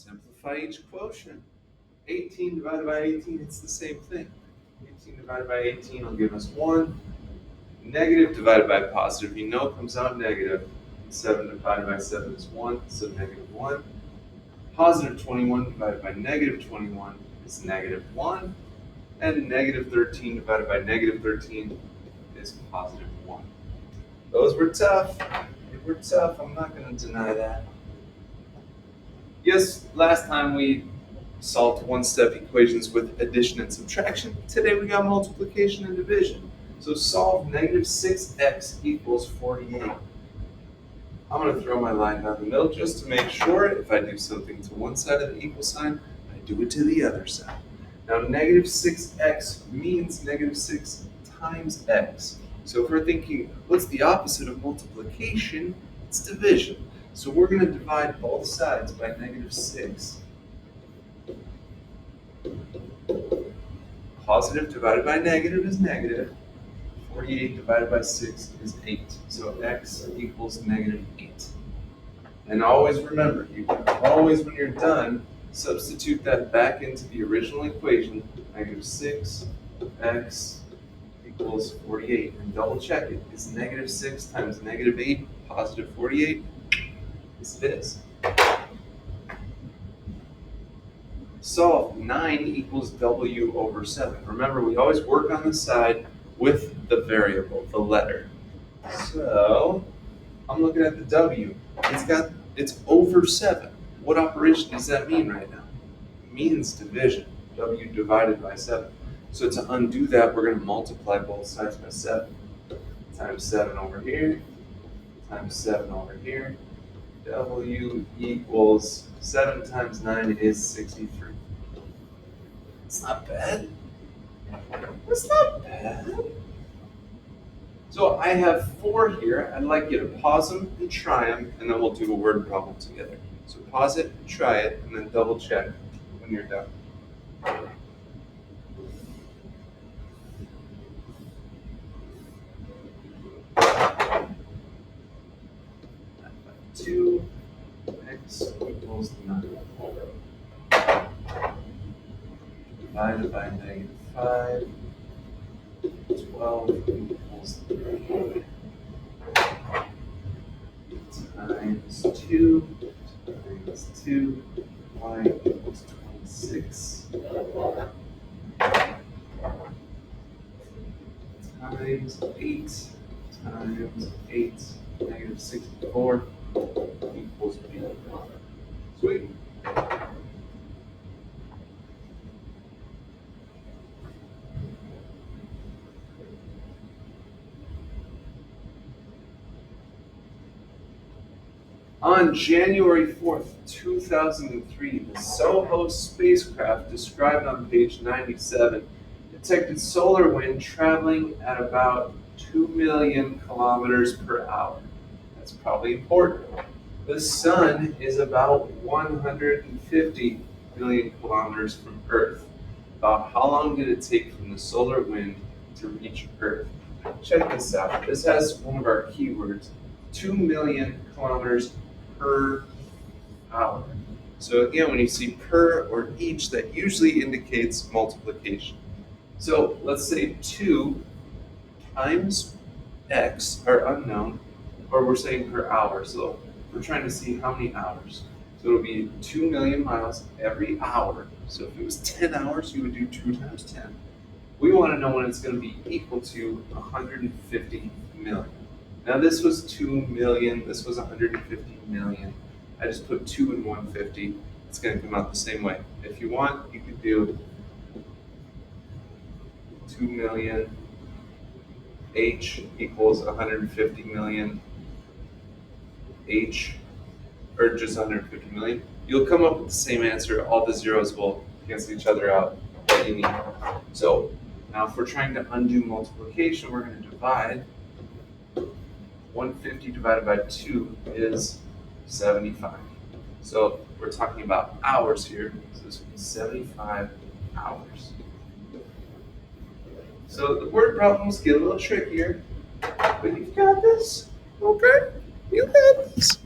Simplify each quotient. 18 divided by 18, it's the same thing. 18 divided by 18 will give us 1. Negative divided by positive, you know, comes out negative. 7 divided by 7 is 1, so negative 1. Positive 21 divided by negative 21 is negative 1. And negative 13 divided by negative 13 is positive 1. Those were tough. They were tough. I'm not going to deny that. Yes, last time we solved one-step equations with addition and subtraction. Today we got multiplication and division. So solve negative 6x equals 48. I'm going to throw my line down the middle just to make sure if I do something to one side of the equal sign, I do it to the other side. Now negative 6x means negative 6 times x. So if we're thinking, what's the opposite of multiplication? It's division. So we're going to divide both sides by negative 6. Positive divided by negative is negative. 48 divided by 6 is 8. So x equals negative 8. And always remember, you can always, when you're done, substitute that back into the original equation. Negative 6x equals 48. And double check it. Is negative 6 times negative 8 positive 48? Yes, it is. Solve 9 equals w over 7. Remember, we always work on the side with the variable, the letter. So I'm looking at the w. It's over 7. What operation does that mean right now? It means division. W divided by 7. So to undo that, we're going to multiply both sides by 7. Times 7 over here. Times 7 over here. W equals 7 times 9 is 63. It's not bad. It's not bad. So I have 4 here. I'd like you to pause them and try them, and then we'll do a word problem together. So pause it, try it, and then double check when you're done. 2 x equals 9. Divided by negative 5. 12 equals 3. Times 2 times 2. Y equals 26. Times 8 times 8. Negative 64 equals B. Sweet. On January 4th, 2003, the SOHO spacecraft described on page 97 detected solar wind traveling at about 2 million kilometers per hour. That's probably important. The sun is about 150 million kilometers from Earth. About how long did it take from the solar wind to reach Earth? Check this out. This has one of our keywords, 2 million kilometers per hour. So again, when you see per or each, that usually indicates multiplication. So let's say 2 times x are unknown, or we're saying per hour. So we're trying to see how many hours. So it'll be 2 million miles every hour. So if it was 10 hours, you would do 2 times 10. We want to know when it's going to be equal to 150 million. Now this was 2 million, this was 150 million. I just put 2 and 150. It's going to come out the same way. If you want, you could do 2 million h equals 150 million h, or just 150 million. You'll come up with the same answer. All the zeros will cancel each other out. What you need. So now if we're trying to undo multiplication, we're going to divide. 150 divided by 2 is 75. So we're talking about hours here. So this would be 75 hours. So the word problems get a little trickier, but you've got this. Okay? You got this.